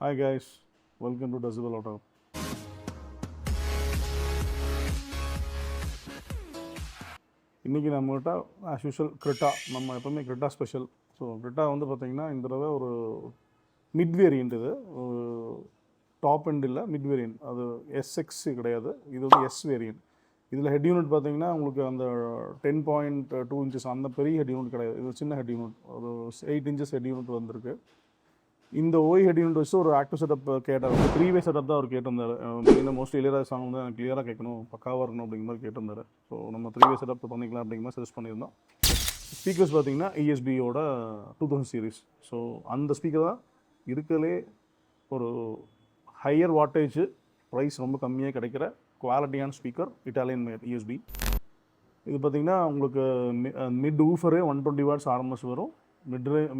Hi guys, welcome to Decibel Auto. இன்றைக்கி நம்மகிட்ட as usual Creta, நம்ம எப்போவுமே கிரெட்டா ஸ்பெஷல். ஸோ கிரெட்டா வந்து பார்த்திங்கன்னா இந்த தடவை ஒரு மிட் வேரியண்ட், இது டாப் எண்ட் இல்லை, மிட் வேரியண்ட். அது எஸ்எக்ஸ் கிடையாது, இது வந்து எஸ் வேரியண்ட். இதில் ஹெட் யூனிட் பார்த்திங்கன்னா உங்களுக்கு அந்த 10.2 இன்ச்சஸ் அந்த பெரிய ஹெட் யூனிட் கிடையாது, இது சின்ன ஹெட் யூனிட், ஒரு 8 இன்ச்சஸ் ஹெட் யூனிட் வந்திருக்கு. இந்த ஓய் ஹெட் யூனிட் வச்சு ஒரு ஆக்டிவ் செட்டப் கேட்டார், 3-வே செட்டப் தான் அவர் கேட்டிருந்தார். மெயினாக மோஸ்ட்லி இளையராஜா சாங் வந்து எனக்கு கிளியராக கேட்கணும், பக்காவாக இருக்கணும் அப்படிங்கிற மாதிரி கேட்டிருந்தார். ஸோ நம்ம 3-வே செட்டப் பண்ணிக்கலாம் அப்படிங்கிற மாதிரி சஜஸ்ட் பண்ணியிருந்தோம். ஸ்பீக்கர்ஸ் பார்த்திங்கன்னா ESBயோட 2000 சீரீஸ். ஸோ அந்த ஸ்பீக்கர் தான் இருக்கிறதுலே ஒரு ஹையர் வாட்டேஜ், ப்ரைஸ் ரொம்ப கம்மியாக கிடைக்கிற குவாலிட்டியான ஸ்பீக்கர், இட்டாலியன் மேட் ESB. இது பார்த்திங்கன்னா உங்களுக்கு மிட் ஊஃபரே 120 வாட்ஸ் RMS வரும்,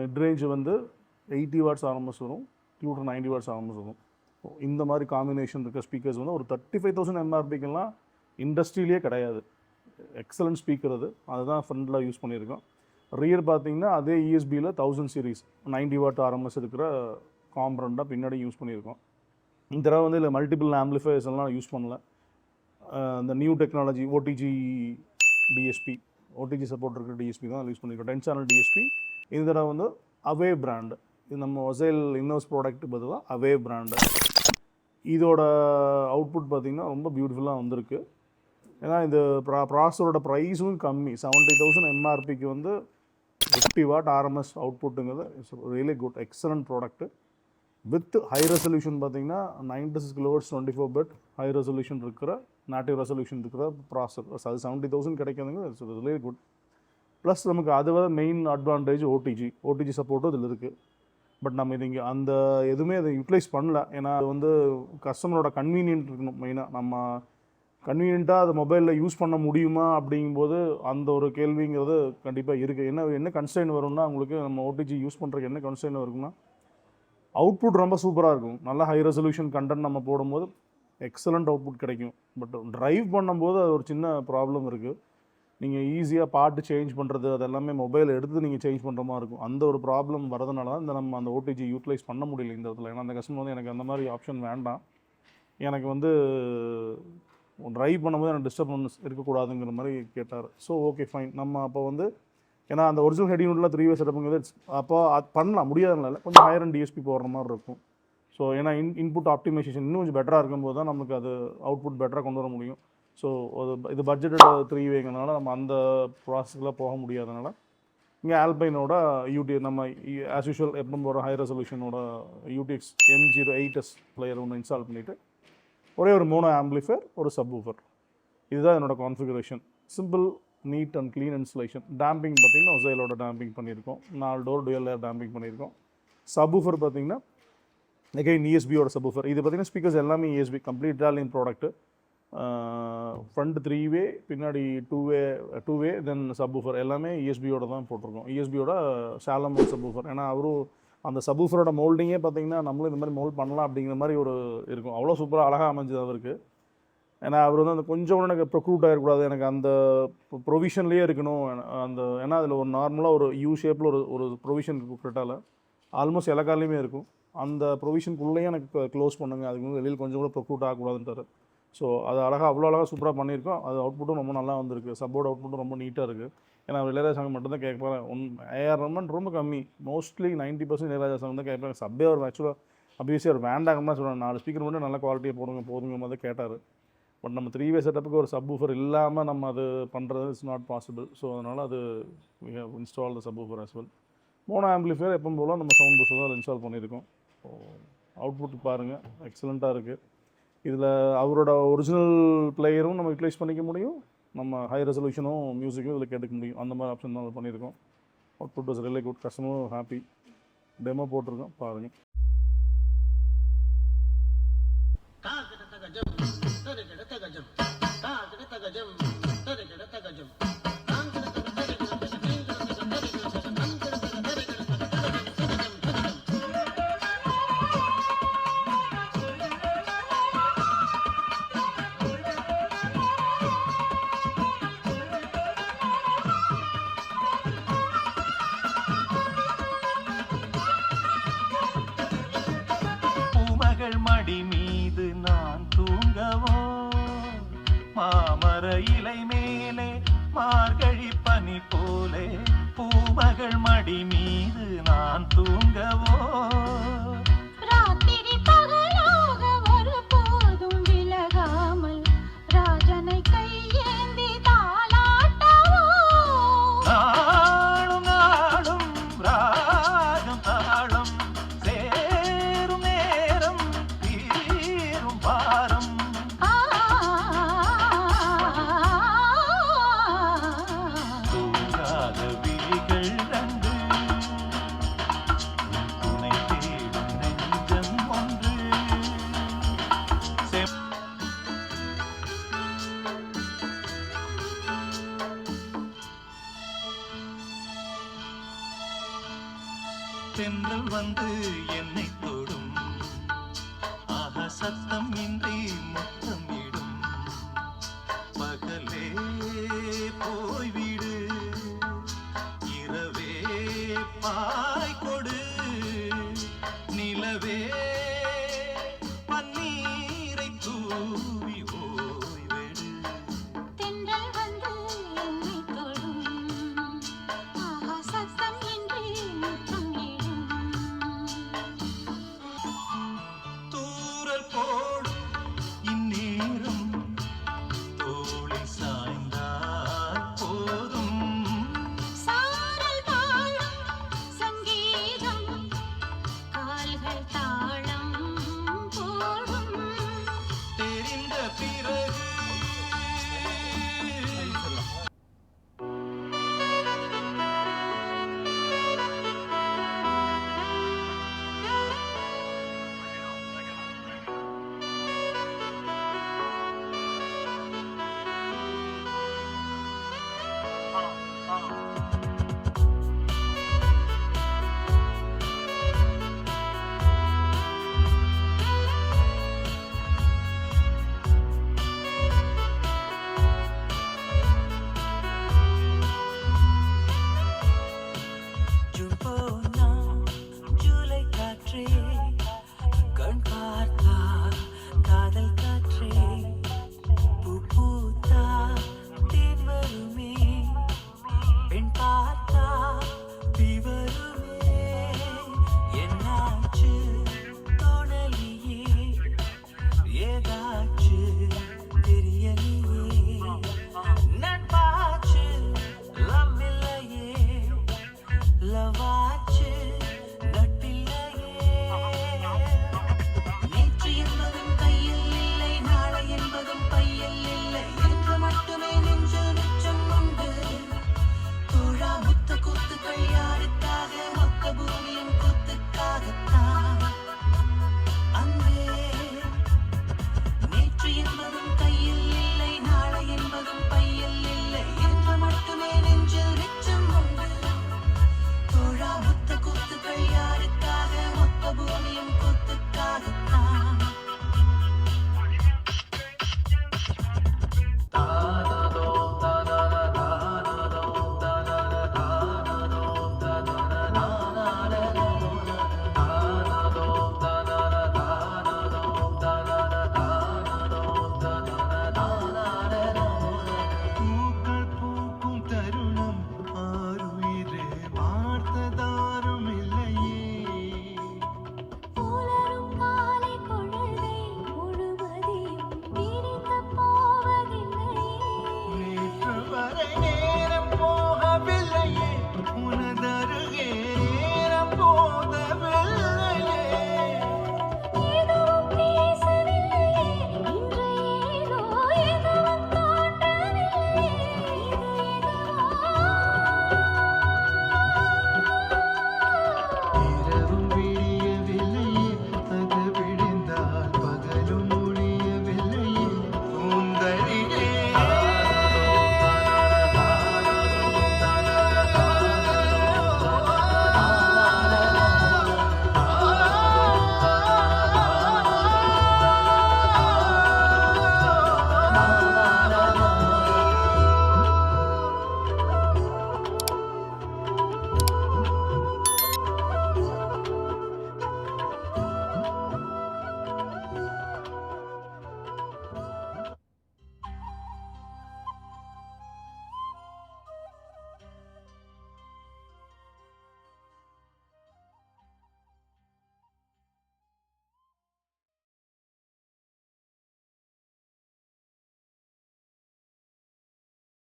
மிட் ரேஞ்ச் வந்து 80 வாட்ஸ் RMS வரும், டியூட்டர் 90 வாட்ஸ் RMS வரும். இந்த மாதிரி காம்பினேஷன் இருக்க ஸ்பீக்கர்ஸ் வந்து ஒரு 35,000 MRPக்கெல்லாம் இண்டஸ்ட்ரியிலே கிடையாது. எக்ஸலண்ட் ஸ்பீக்கர் அது, அதுதான் ஃப்ரண்டில் யூஸ் பண்ணியிருக்கோம். ரியர் பார்த்தீங்கன்னா அதே ESBயில் 1000 சீரீஸ் 90 வாட் RMS இருக்கிற காம்பனண்ட்டாக பின்னாடி யூஸ் பண்ணியிருக்கோம். இந்த தடவை வந்து இதில் மல்டிபிள் ஆம்பிளிஃபையர்ஸ் எல்லாம் யூஸ் பண்ணல. இந்த நியூ டெக்னாலஜி OTG சப்போர்ட் இருக்கிற DSP தான் யூஸ் பண்ணியிருக்கோம், 10 சேனல் DSP. இந்த தடவை வந்து அவே பிராண்டு, இது நம்ம ஒசைல் இன்னோஸ் ப்ராடக்ட் பதிலாக அவே பிராண்டு. இதோட அவுட்புட் பார்த்திங்கன்னா ரொம்ப பியூட்டிஃபுல்லாக வந்திருக்கு. ஏன்னா இந்த ப்ராசரோட ப்ரைஸும் கம்மி, 70,000 MRPக்கு வந்து 50 வாட் RMS அவுட்புட்டுங்கிறது it's really good, excellent product. With high resolution பார்த்திங்கன்னா 96 kHz 24 bit ஹை ரெசல்யூஷன் இருக்கிற, நேட்டிவ் ரெசல்யூஷன் இருக்கிற ப்ராசர். அது 70,000 கிடைக்கிறதுங்க, இட்ஸ் ரியலி குட். ப்ளஸ் நமக்கு அது மெயின் அட்வான்டேஜ் OTG சப்போர்ட்டும் இதில் இருக்குது. பட் நம்ம இது இங்கே அந்த எதுவுமே அதை யூட்டிலைஸ் பண்ணல. ஏன்னா அது வந்து கஸ்டமரோட கன்வீனியன்ட் இருக்கணும் மெயினாக. நம்ம கன்வீனியண்ட்டாக அதை மொபைலில் யூஸ் பண்ண முடியுமா அப்படிங்கும்போது அந்த ஒரு கேள்விங்கிறது கண்டிப்பாக இருக்குது. என்ன கன்ஸ்ட்ரெயின் வரும்னா, உங்களுக்கு நம்ம OTG யூஸ் பண்ணுறதுக்கு என்ன கன்ஸ்ட்ரெயின் இருக்குன்னா, அவுட்புட் ரொம்ப சூப்பராக இருக்கும், நல்லா ஹை ரெசல்யூஷன் கண்டென்ட் நம்ம போடும்போது எக்ஸலண்ட் அவுட்புட் கிடைக்கும். பட் ட்ரைவ் பண்ணும்போது அது ஒரு சின்ன ப்ராப்ளம் இருக்குது. நீங்கள் ஈஸியாக பாட்டு சேஞ்ச் பண்ணுறது அதெல்லாமே மொபைல் எடுத்து நீங்கள் சேஞ்ச் பண்ணுற மாதிரி இருக்கும். அந்த ஒரு ப்ராப்ளம் வரதுனால தான் இந்த நம்ம அந்த OTG யூட்டிலைஸ் பண்ண முடியல இந்த இடத்துல. ஏன்னா அந்த கஸ்டமர் வந்து எனக்கு அந்த மாதிரி ஆப்ஷன் வேண்டாம், எனக்கு வந்து ட்ரைவ் பண்ணும்போது எனக்கு டிஸ்டர்பன்ஸ் இருக்கக்கூடாதுங்கிற மாதிரி கேட்டார். So okay fine. நம்ம அப்போ வந்து ஏன்னா அந்த ஒரிஜினல் ஹெட் யூனிட்ல 3-வே செட்டப்புங்கிறது அப்போ அது பண்ணலாம், முடியாதனால கொஞ்சம் ஹையர் அண்ட் DSP போடுற மாதிரி இருக்கும். ஸோ ஏன்னா இன்புட் ஆப்டிமைசேஷன் இன்னும் கொஞ்சம் பெட்டராக இருக்கும்போது தான் நமக்கு அது அவுட்புட் பெட்டராக கொண்டு வர முடியும். ஸோ இது பட்ஜெட்டட் 3-வேங்கிறனால நம்ம அந்த ப்ராசஸ்க்குலாம் போக முடியாதனால இங்கே ஆல்பைனோட நம்ம ஆஸ் யூஷுவல் எப்போ போகிற ஹை ரெசல்யூஷனோட UTX M08S பிளேயர் ஒன்று இன்ஸ்டால் பண்ணிவிட்டு ஒரே ஒரு மோனோ ஆம்பிளிஃபையர், ஒரு சப்வூஃபர், இதுதான் என்னோடய configuration. Simple, neat and clean installation. Damping பார்த்திங்கன்னா ஒசைலோட டேம்பிங் பண்ணியிருக்கோம், 4 டோர் டுயல் லேயர் டேம்பிங் பண்ணியிருக்கோம். சப்வூஃபர் பார்த்திங்கன்னா அகைன் ESBயோட சப்வூஃபர். இது பார்த்திங்கன்னா ஸ்பீக்கர்ஸ் எல்லாமே ESB, complete Italian product. Front 3-வே, பின்னாடி 2-வே தென் சப்வூஃபர் எல்லாமே ESBயோட தான் போட்டிருக்கோம். ESBயோட ஷாலம் சப்வூஃபர். ஏன்னா அவரும் அந்த சப்வூஃபரோட மோல்டிங்கே பார்த்திங்கன்னா நம்மளும் இந்த மாதிரி மோல்ட் பண்ணலாம் அப்படிங்கிற மாதிரி ஒரு இருக்கும். அவ்வளோ சூப்பராக அழகாக அமைஞ்சது அவருக்கு. ஏன்னா அவர் வந்து அந்த கொஞ்சம் கூட எனக்கு ப்ரொக்ரூட் ஆகிடக்கூடாது, எனக்கு அந்த ப்ரொவிஷன்லேயே இருக்கணும் அந்த. ஏன்னா அதில் ஒரு நார்மலாக ஒரு ஷேப்பில் ஒரு ப்ரொவிஷன் கிரெட்டாவில் ஆல்மோஸ்ட் எல்லா கார்லையுமே இருக்கும். அந்த ப்ரொவிஷனுக்குள்ளேயே எனக்கு க்ளோஸ் பண்ணுங்கள், அதுக்கு வந்து வெளியில் கொஞ்சம் கூட ப்ரொக்ரூட் ஆகக்கூடாதுன்றார். ஸோ அது அவ்வளோ அழகாக சூப்பராக பண்ணியிருக்கோம். அது அவுட்புட்டும் ரொம்ப நல்லா வந்திருக்கு, சப்போர்ட் அவுட்புட்டும் ரொம்ப நீட்டாக இருக்குது. ஏன்னா இளையராஜா சாங் மட்டும்தான் கேட்பேன், AR ரஹ்மான் ரொம்ப கம்மி, மோஸ்ட்லி 90% இளையராஜா சாங் தான் கேட்பேன். சப்பே அவர் ஆக்சுவலாக அபியஸி அவர் வேண்டாங்கன்னு சொல்லுவாங்க, 4 ஸ்பீக்கர் மட்டும் நல்ல குவாலிட்டியாக போதுங்க மாதிரி கேட்டார். பட் நம்ம 3-வே செட்டப்புக்கு ஒரு சப்வூஃபர் இல்லாமல் நம்ம அது பண்ணுறது இட்ஸ் நாட் பாசிபிள். ஸோ அதனால் அது we have install the subwoofer as well. Mono amplifier எப்பவும் போல் நம்ம சவுண்ட் பூஸ்டர் தான் இன்ஸ்டால் பண்ணியிருக்கோம். ஸோ அவுட்புட் பாருங்கள், எக்ஸலண்ட்டாக இருக்குது. இதில் அவரோட ஒரிஜினல் பிளேயரும் நம்ம யூட்டிலைஸ் பண்ணிக்க முடியும், நம்ம ஹை ரெசல்யூஷனும் மியூசிக்கும் இதில் கேட்டுக்க முடியும். அந்த மாதிரி ஆப்ஷன் தான் பண்ணியிருக்கோம். அவுட்புட் வாஸ் ரியலி குட், கஸ்டமரும் ஹாப்பி. டெமோ போட்டிருக்கோம், பாருங்கள். மடி மீது நான் தூங்கவோ, மாமர இலை மேலே மார்கழி பனி போலே பூமகள் மடி மீது நான் தூங்கவோ, ராத்திரி பகலாக ஒரு போதும் விலகாமல் ராஜனை கையேந்தி தாலாட்டவோ, நாளும் நாளும் ராகம் தாளம் சேரும் நேரம் தீரும் பாரம். தூங்காத விழிகள் ரெண்டு, துணை தேடும் நெஞ்சம் ஒன்று. தென்றல் வந்து என்னை தொடும், ஆஹா சத்தம் இன்றி முத்தம் இடும், பகலே போய்விடு இரவே பாய் கொடு, நிலவே